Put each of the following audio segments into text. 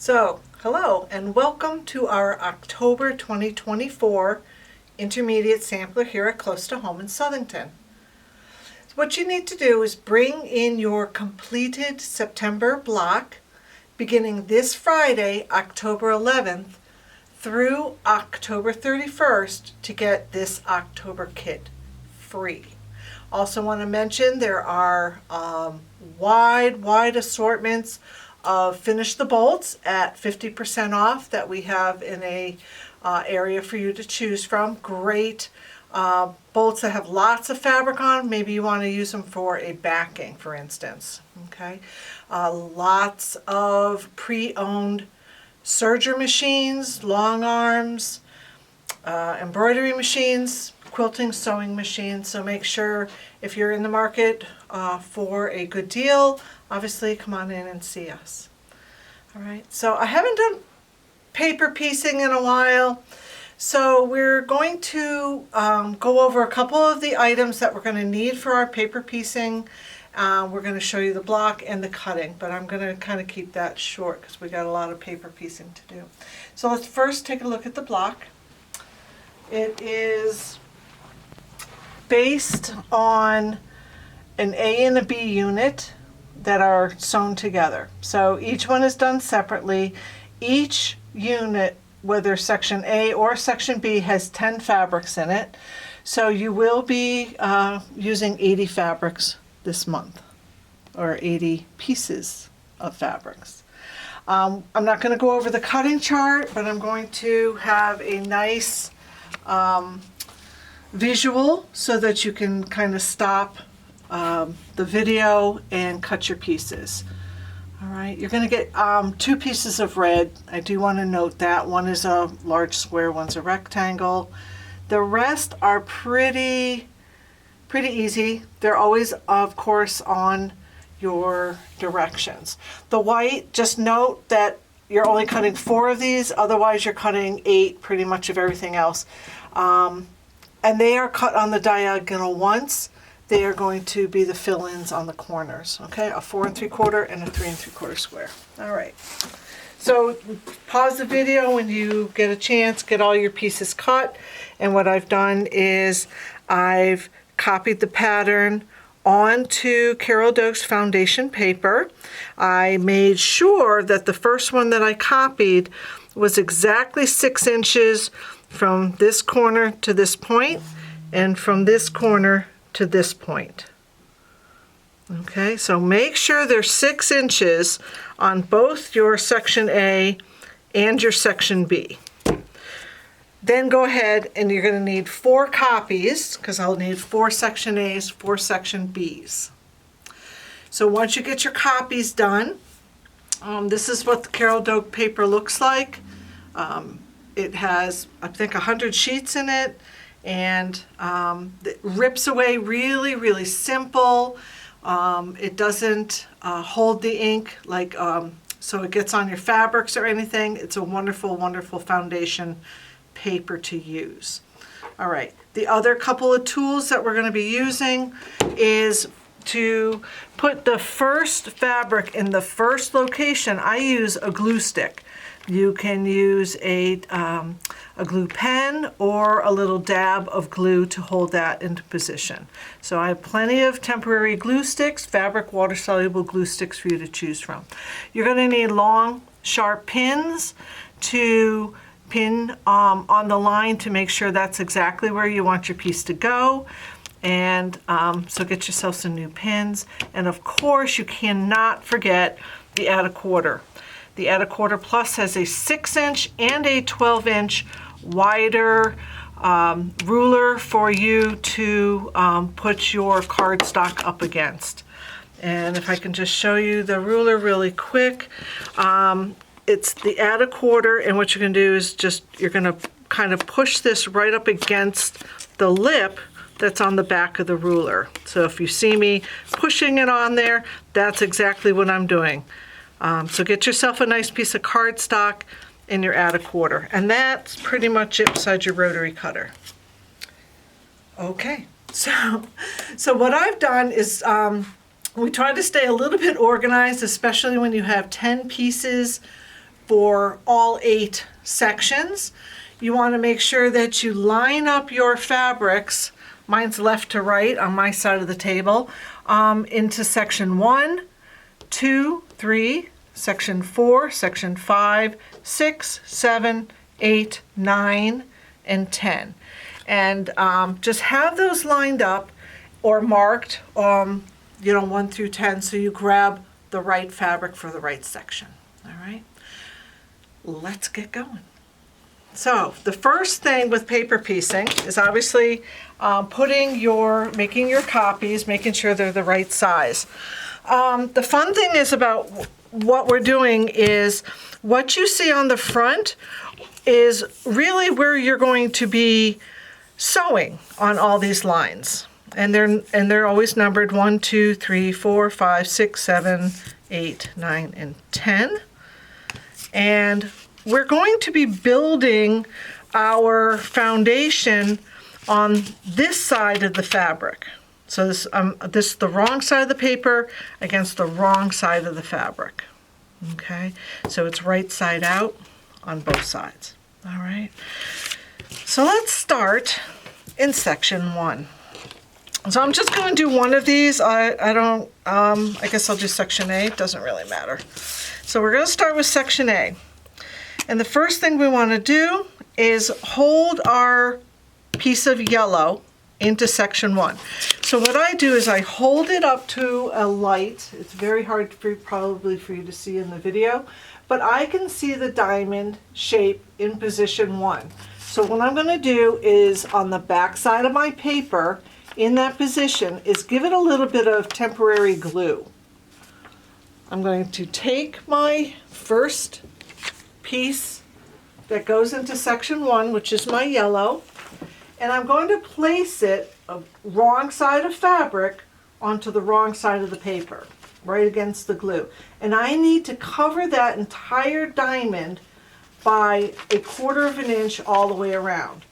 So, hello and welcome to our October 2024 intermediate sampler here at Close to Home in Southington. So what you need to do is bring in your completed September block beginning this Friday, October 11th, through October 31st to get this October kit free. Also want to mention there are wide assortments of Finish the Bolts at 50% off that we have in a area for you to choose from. Great bolts that have lots of fabric on. Maybe you want to use them for a backing, for instance. Okay, lots of pre-owned serger machines, long arms, embroidery machines, quilting, sewing machines. So make sure if you're in the market for a good deal, obviously come on in and see us. All right, so I haven't done paper piecing in a while, so we're going to go over a couple of the items that we're going to need for our paper piecing. We're going to show you the block and the cutting, but I'm going to kind of keep that short because we got a lot of paper piecing to do. So let's first take a look at the block. It is based on an A and a B unit that are sewn together. So each one is done separately. Each unit, whether section A or section B, has 10 fabrics in it. So you will be using 80 fabrics this month, or 80 pieces of fabrics. I'm not going to go over the cutting chart, but I'm going to have a nice visual so that you can kind of stop the video and cut your pieces. All right, you're going to get 2 pieces of red. I do want to note that one is a large square, one's a rectangle. The rest are pretty easy. They're always, of course, on your directions. The white, just note that you're only cutting 4 of these, otherwise you're cutting 8 pretty much of everything else. And they are cut on the diagonal once. They are going to be the fill-ins on the corners, okay? A 4 3/4 and a 3 3/4 square. All right. So pause the video when you get a chance, get all your pieces cut. And what I've done is I've copied the pattern onto Carol Doak's foundation paper. I made sure that the first one that I copied was exactly 6 inches from this corner to this point and from this corner to this point. Okay, so make sure there's 6 inches on both your section A and your section B. Then go ahead and you're going to need 4 copies because I'll need 4 section A's, 4 section B's. So once you get your copies done, this is what the Carol Doak paper looks like. It has, I think, 100 sheets in it, and it rips away really simple. It doesn't hold the ink like so it gets on your fabrics or anything. It's a wonderful foundation paper to use. All right, the other couple of tools that we're going to be using is to put the first fabric in the first location. I use a glue stick. You can use a glue pen or a little dab of glue to hold that into position. So I have plenty of temporary glue sticks, fabric water-soluble glue sticks for you to choose from. You're going to need long, sharp pins to pin on the line to make sure that's exactly where you want your piece to go. And so get yourself some new pins. And of course, you cannot forget the add a quarter. The add a quarter plus has a 6 inch and a 12 inch wider ruler for you to put your cardstock up against. And if I can just show you the ruler really quick, it's the add a quarter, and what you're going to do is you're going to kind of push this right up against the lip that's on the back of the ruler. So if you see me pushing it on there, that's exactly what I'm doing. So get yourself a nice piece of cardstock and your add a quarter. And that's pretty much it besides your rotary cutter. Okay, so what I've done is we try to stay a little bit organized, especially when you have 10 pieces for all 8 sections. You want to make sure that you line up your fabrics, mine's left to right on my side of the table, into section 1, 2, 3, section 4, section 5, 6, 7, 8, 9, and 10. And just have those lined up or marked, 1 through 10, so you grab the right fabric for the right section. All right, let's get going. So the first thing with paper piecing is obviously making your copies, making sure they're the right size. The fun thing is about what we're doing is what you see on the front is really where you're going to be sewing on all these lines. And they're always numbered 1, 2, 3, 4, 5, 6, 7, 8, 9, and 10. And we're going to be building our foundation on this side of the fabric. So this is the wrong side of the paper against the wrong side of the fabric. Okay, so it's right side out on both sides. All right, so let's start in section 1. So I'm just going to do one of these. I guess I'll do section A. It doesn't really matter. So we're going to start with section A. And the first thing we want to do is hold our piece of yellow into section 1. So what I do is I hold it up to a light. It's very hard probably for you to see in the video, but I can see the diamond shape in position 1. So what I'm going to do is on the back side of my paper in that position is give it a little bit of temporary glue. I'm going to take my first piece that goes into section 1, which is my yellow, and I'm going to place it wrong side of fabric onto the wrong side of the paper, right against the glue. And I need to cover that entire diamond by 1/4 of an inch all the way around.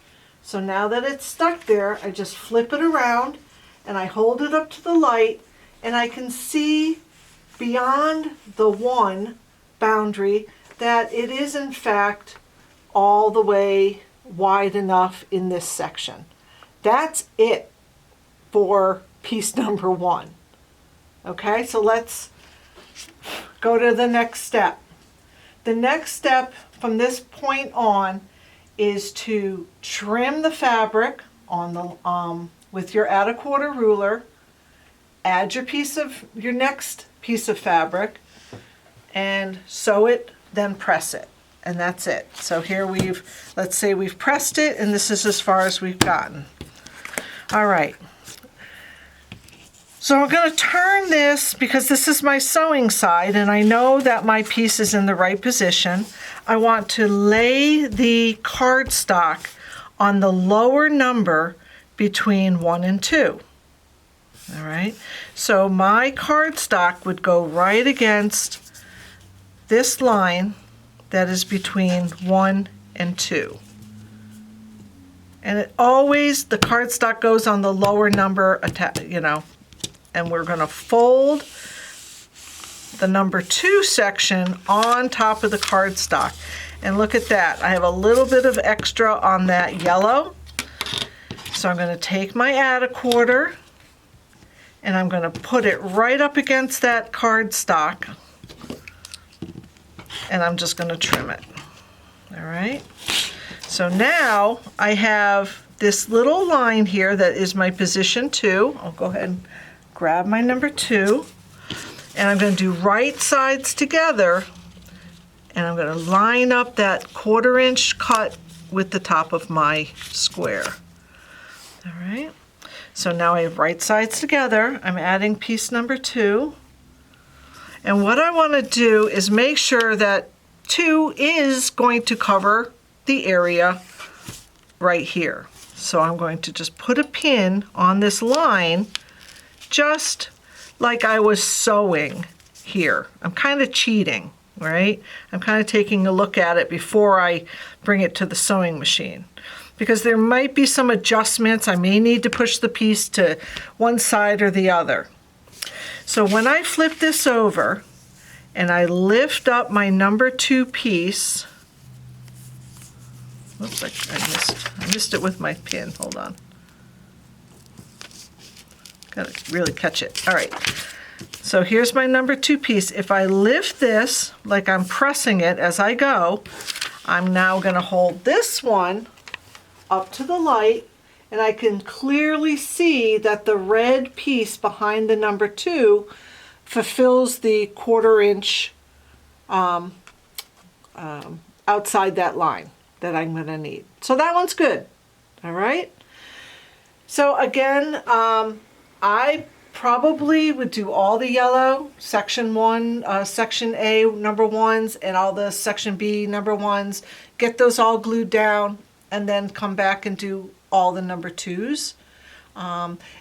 So now that it's stuck there, I just flip it around and I hold it up to the light, and I can see beyond the 1 boundary that it is in fact all the way wide enough in this section. That's it for piece number 1. Okay, so let's go to the next step. The next step from this point on is to trim the fabric on the with your 1/4 ruler. Add your next piece of fabric and sew it, then press it, and that's it. So here let's say we've pressed it, and this is as far as we've gotten. All right. So I'm going to turn this, because this is my sewing side and I know that my piece is in the right position. I want to lay the cardstock on the lower number between 1 and 2. All right, so my cardstock would go right against this line that is between 1 and 2. And the cardstock goes on the lower number, and we're going to fold the number 2 section on top of the cardstock. And look at that, I have a little bit of extra on that yellow. So I'm going to take my 1/4 and I'm going to put it right up against that cardstock, and I'm just going to trim it. All right, so now I have this little line here that is my position 2. I'll go ahead and grab my number 2, and I'm going to do right sides together, and I'm going to line up that 1/4 inch cut with the top of my square. All right, so now I have right sides together. I'm adding piece number 2, and what I want to do is make sure that 2 is going to cover the area right here. So I'm going to just put a pin on this line, just like I was sewing here. I'm kind of cheating, right? I'm kind of taking a look at it before I bring it to the sewing machine, because there might be some adjustments. I may need to push the piece to one side or the other. So when I flip this over and I lift up my number 2 piece. Oops, I missed it with my pin. Hold on. Gotta really catch it. All right. So here's my number 2 piece. If I lift this like I'm pressing it as I go, I'm now going to hold this one up to the light, and I can clearly see that the red piece behind the number 2 fulfills the 1/4 inch outside that line that I'm going to need. So that one's good. All right. So again, I probably would do all the yellow, section 1, section A number 1s, and all the section B number 1s, get those all glued down, and then come back and do all the number 2s.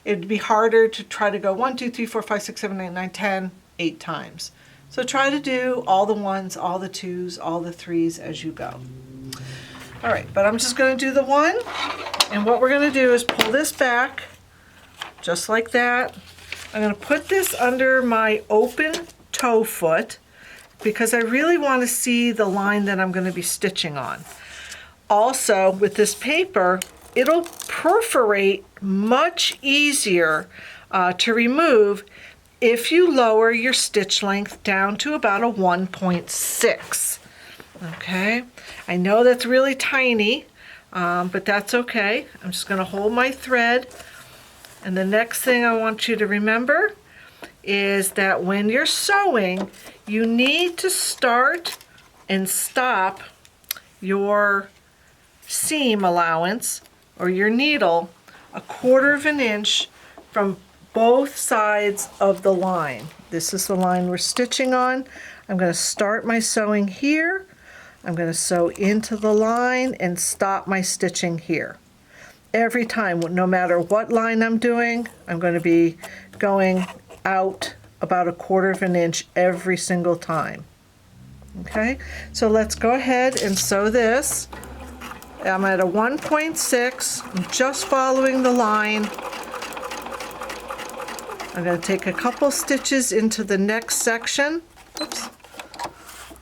It'd be harder to try to go 1, 2, 3, 4, 5, 6, 7, 8, 9, 10, 8 times. So try to do all the 1s, all the 2s, all the 3s as you go. All right, but I'm just going to do the 1, and what we're going to do is pull this back, just like that. I'm going to put this under my open toe foot because I really want to see the line that I'm going to be stitching on. Also, with this paper, it'll perforate much easier to remove if you lower your stitch length down to about a 1.6. Okay, I know that's really tiny, but that's okay. I'm just going to hold my thread. And the next thing I want you to remember is that when you're sewing, you need to start and stop your seam allowance or your needle 1/4 inch from both sides of the line. This is the line we're stitching on. I'm going to start my sewing here. I'm going to sew into the line and stop my stitching here. Every time, no matter what line I'm doing, I'm going to be going out about 1/4 inch every single time. Okay, so let's go ahead and sew this. I'm at a 1.6, I'm just following the line. I'm going to take a couple stitches into the next section. Oops.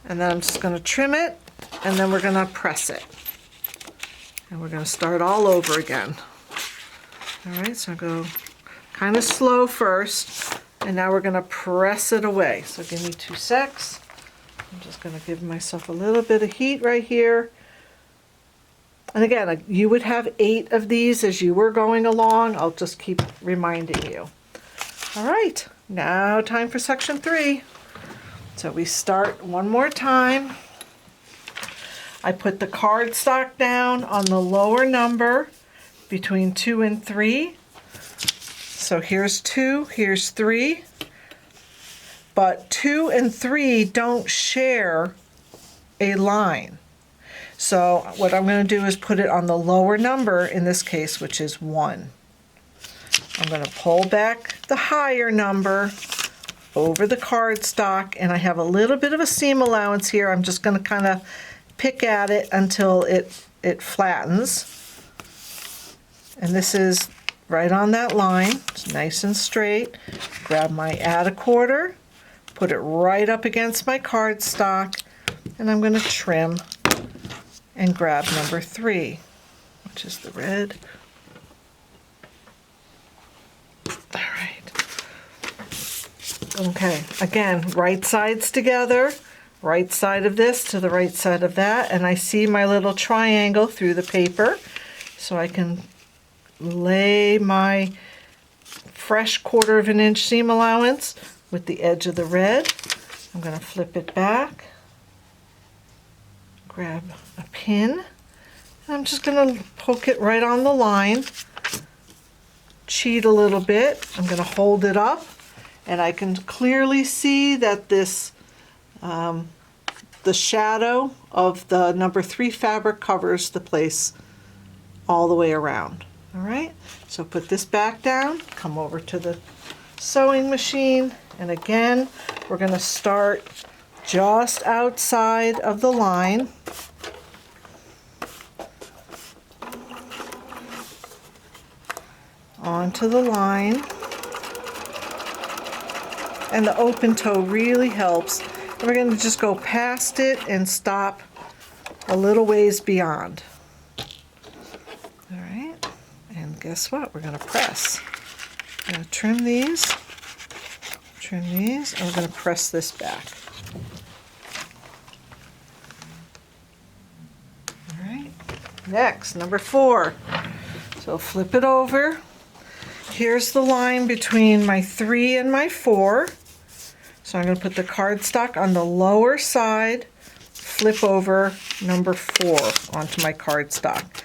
And then I'm just going to trim it, and then we're going to press it. And we're going to start all over again. All right, so I go kind of slow first, and now we're going to press it away. So give me 2 secs. I'm just going to give myself a little bit of heat right here. And again, you would have 8 of these as you were going along. I'll just keep reminding you. All right, now time for section 3. So we start one more time. I put the cardstock down on the lower number between 2 and 3. So here's 2, here's 3. But 2 and 3 don't share a line. So what I'm going to do is put it on the lower number in this case, which is 1. I'm going to pull back the higher number over the cardstock, and I have a little bit of a seam allowance here. I'm just going to kind of pick at it until it flattens. And this is right on that line. It's nice and straight. Grab my add 1/4, put it right up against my cardstock, and I'm going to trim and grab number 3, which is the red. All right. Okay, again, right sides together. Right side of this to the right side of that, and I see my little triangle through the paper, so I can lay my fresh 1/4 inch seam allowance with the edge of the red. I'm going to flip it back, grab a pin, and I'm just going to poke it right on the line, cheat a little bit. I'm going to hold it up, and I can clearly see that this the shadow of the number 3 fabric covers the place all the way around. All right, so put this back down, come over to the sewing machine, and again, we're going to start just outside of the line. Onto the line. And the open toe really helps. We're going to just go past it and stop a little ways beyond. All right, and guess what? We're going to press. I'm going to trim these, and we're going to press this back. All right, next, number 4. So flip it over. Here's the line between my 3 and my 4. So I'm going to put the cardstock on the lower side, flip over number 4 onto my cardstock.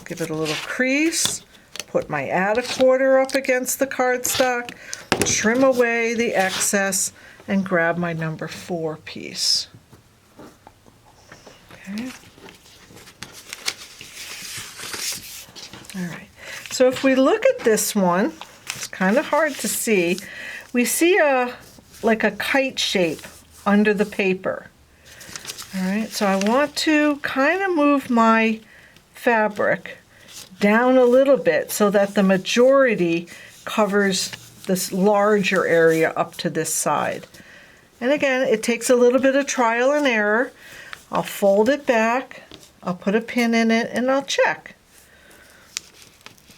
Give it a little crease, put my add a quarter up against the cardstock, trim away the excess, and grab my number 4 piece. Okay. All right. So if we look at this one, it's kind of hard to see. We see like a kite shape under the paper. All right, so I want to kind of move my fabric down a little bit so that the majority covers this larger area up to this side. And again, it takes a little bit of trial and error. I'll fold it back, I'll put a pin in it, and I'll check.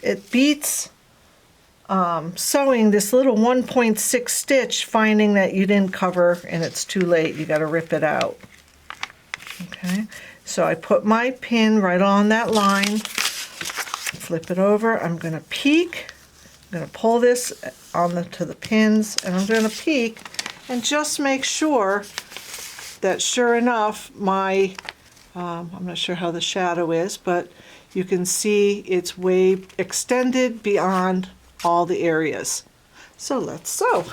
It beats sewing this little 1.6 stitch, finding that you didn't cover and it's too late, you got to rip it out. Okay, so I put my pin right on that line, flip it over, I'm going to peek, I'm going to pull this to the pins, and I'm going to peek and just make sure that sure enough my, I'm not sure how the shadow is, but you can see it's way extended beyond all the areas. So let's sew.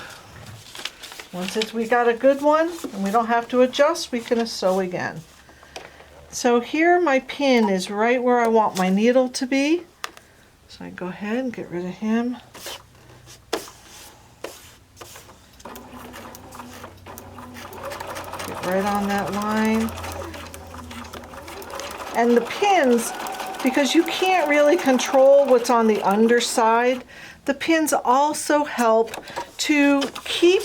Once we got a good one and we don't have to adjust, we can sew again. So here my pin is right where I want my needle to be. So I go ahead and get rid of him. Get right on that line. And the pins, because you can't really control what's on the underside, the pins also help to keep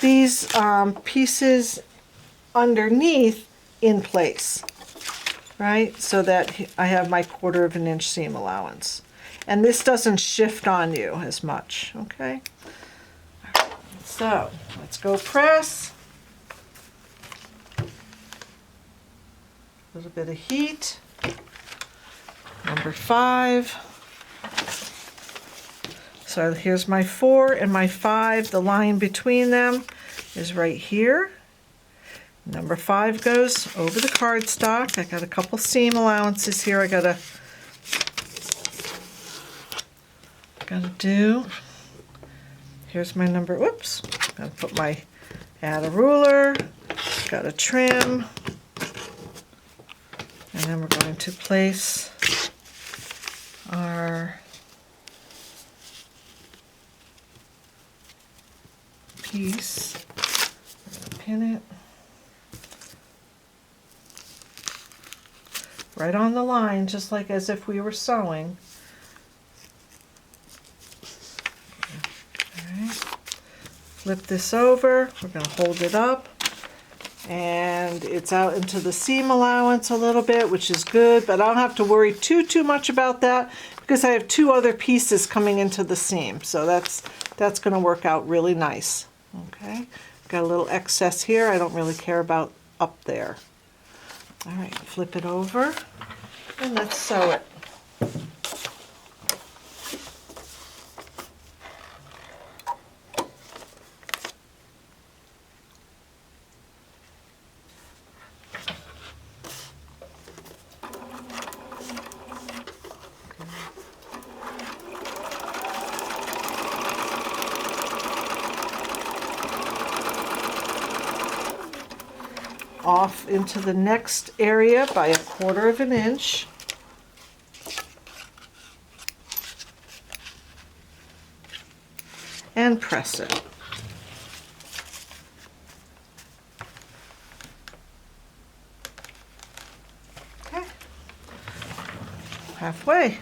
these pieces underneath in place, right? So that I have my 1/4 inch seam allowance. And this doesn't shift on you as much, okay? So let's go press. A little bit of heat. Number 5. So here's my 4 and my 5. The line between them is right here. Number 5 goes over the cardstock. I got a couple seam allowances here I gotta do. Here's my number, whoops. Gotta put my, add a ruler, gotta trim, and then we're going to place our piece, pin it right on the line, just like as if we were sewing. All right. Flip this over, we're going to hold it up, and it's out into the seam allowance a little bit, which is good, but I don't have to worry too much about that because I have 2 other pieces coming into the seam, so that's going to work out really nice. Okay, got a little excess here. I don't really care about up there. All right, flip it over and let's sew it. Off into the next area by 1/4 inch. And press it. Okay. Halfway.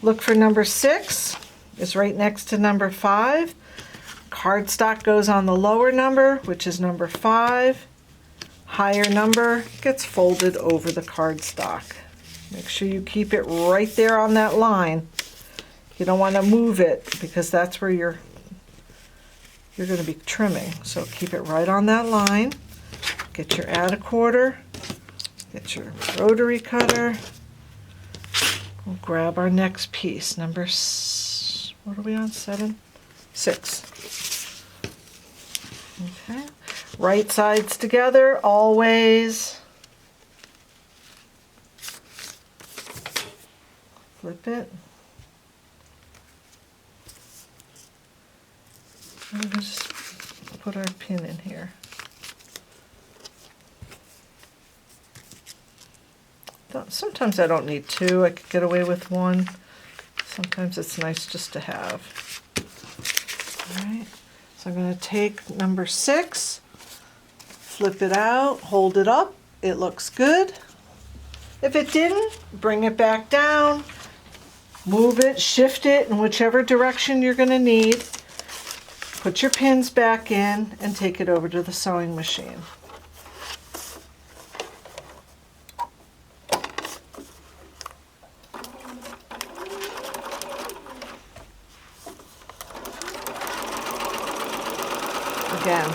Look for number 6. It's right next to number 5. Cardstock goes on the lower number, which is number 5. Higher number gets folded over the cardstock. Make sure you keep it right there on that line. You don't want to move it because that's where you're going to be trimming. So keep it right on that line. Get your add a quarter. Get your rotary cutter. We'll grab our next piece. Number, what are we on? 7? 6. Okay. Right sides together, always. Flip it. I'm going to just put our pin in here. Sometimes I don't need 2. I could get away with 1. Sometimes it's nice just to have. All right. So I'm going to take number 6, flip it out, hold it up. It looks good. If it didn't, bring it back down, move it, shift it in whichever direction you're going to need. Put your pins back in and take it over to the sewing machine. Again,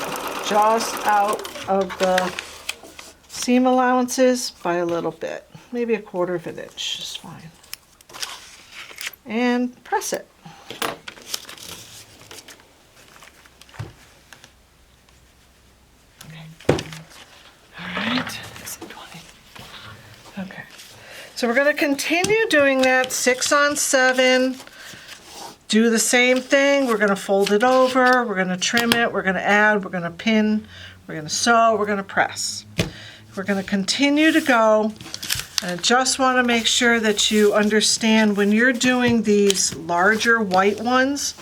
just out of the seam allowances by a little bit, maybe 1/4 of an inch is fine. And press it. Okay. All right. Okay. So we're going to continue doing that 6 on 7. Do the same thing. We're going to fold it over, we're going to trim it, we're going to add, we're going to pin, we're going to sew, we're going to press. We're going to continue to go. And I just want to make sure that you understand when you're doing these larger white ones,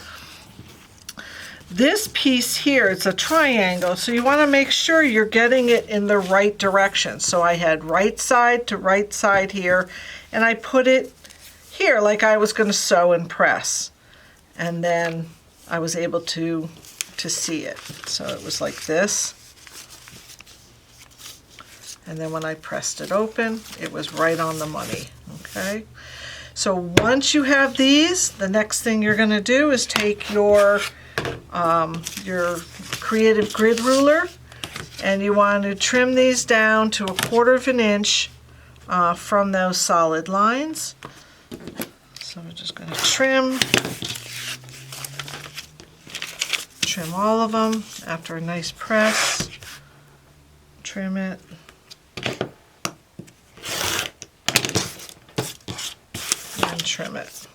this piece here, it's a triangle, so you want to make sure you're getting it in the right direction. So I had right side to right side here, and I put it here like I was going to sew and press. And then I was able to see it. So it was like this. And then when I pressed it open, it was right on the money, okay? So once you have these, the next thing you're gonna do is take your creative grid ruler, and you want to trim these down to 1/4 of an inch from those solid lines. So we're just gonna trim all of them after a nice press. Trim it. And trim it.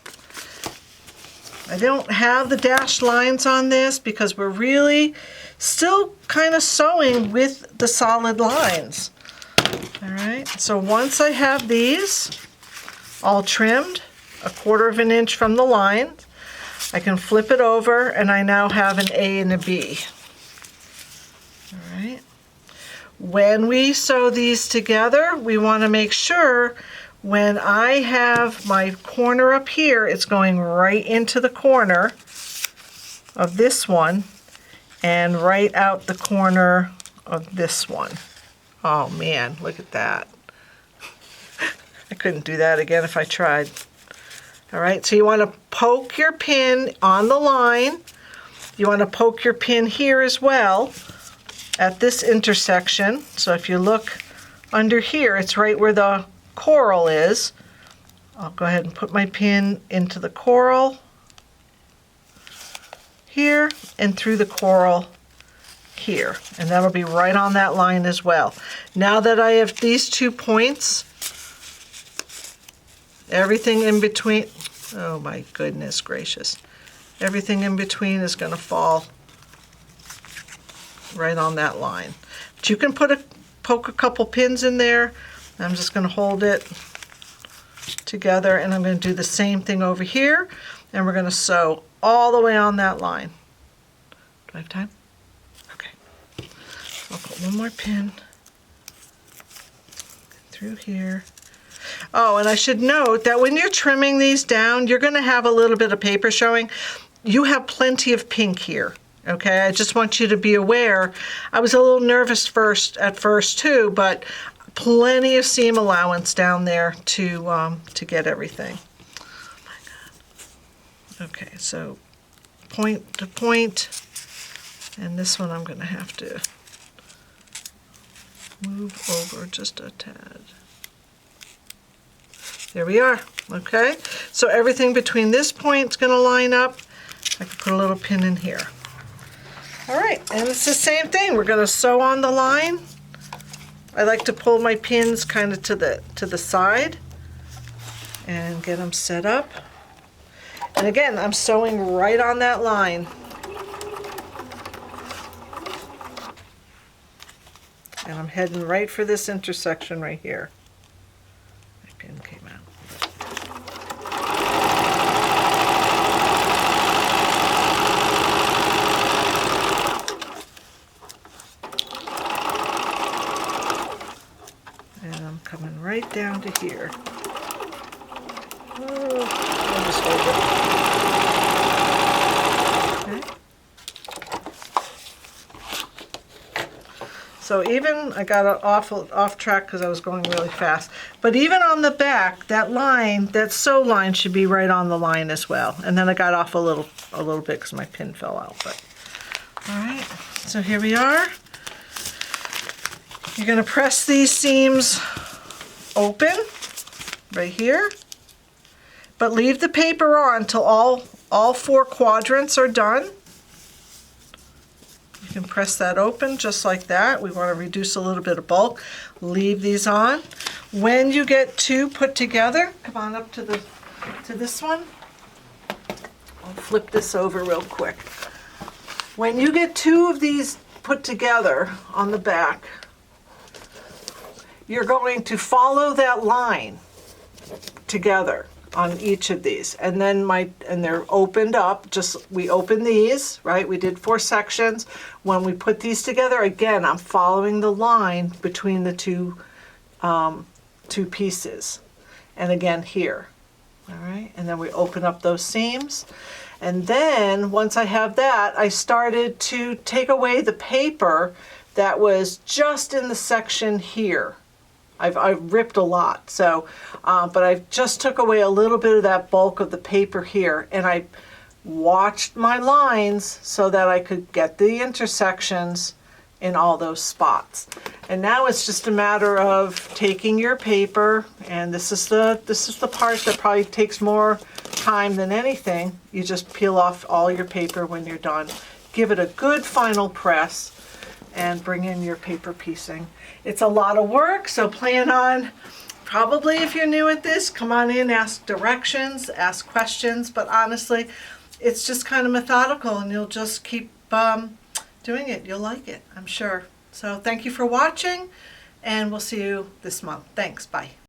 I don't have the dashed lines on this because we're really still kind of sewing with the solid lines. All right, so once I have these all trimmed 1/4 of an inch from the line, I can flip it over and I now have an A and a B. All right. When we sew these together, we want to make sure when I have my corner up here, it's going right into the corner of this one and right out the corner of this one. Oh man, look at that. I couldn't do that again if I tried. All right, so you want to poke your pin on the line. You want to poke your pin here as well at this intersection. So if you look under here, it's right where the coral is. I'll go ahead and put my pin into the coral here and through the coral here. And that'll be right on that line as well. Now that I have these 2 points, everything in between, oh my goodness gracious, everything in between is going to fall right on that line. But you can poke a couple pins in there. I'm just going to hold it together, and I'm going to do the same thing over here, and we're going to sew all the way on that line. Do I have time? Okay. I'll put one more pin through here. Oh, and I should note that when you're trimming these down, you're going to have a little bit of paper showing. You have plenty of pink here. Okay, I just want you to be aware. I was a little nervous at first too, but plenty of seam allowance down there to get everything. Okay, so point to point, and this one I'm going to have to move over just a tad. There we are. Okay, so everything between this point is going to line up. I can put a little pin in here. All right, and it's the same thing. We're going to sew on the line. I like to pull my pins kind of to the side and get them set up. And again, I'm sewing right on that line. And I'm heading right for this intersection right here. My pin came out. And I'm coming right down to here. Oh, I'll just hold it. Okay. So even, I got off track because I was going really fast, but even on the back, that line, that sew line should be right on the line as well. And then I got off a little bit because my pin fell out. But all right, so here we are. You're going to press these seams open right here, but leave the paper on till all 4 quadrants are done. You can press that open just like that. We want to reduce a little bit of bulk. Leave these on. When you get 2 put together, come on up to this one. I'll flip this over real quick. When you get 2 of these put together on the back, you're going to follow that line together on each of these, and then they're opened up. We open these, right? We did 4 sections. When we put these together, again, I'm following the line between the two pieces, and again here. All right, and then we open up those seams, and then once I have that, I started to take away the paper that was just in the section here. I've ripped a lot, so, but I just took away a little bit of that bulk of the paper here, and I watched my lines so that I could get the intersections in all those spots. And now it's just a matter of taking your paper, and this is the part that probably takes more time than anything. You just peel off all your paper when you're done. Give it a good final press and bring in your paper piecing. It's a lot of work, so plan on, probably if you're new at this, come on in, ask directions, ask questions, but honestly, it's just kind of methodical, and you'll just keep doing it. You'll like it, I'm sure. So thank you for watching, and we'll see you this month. Thanks, bye.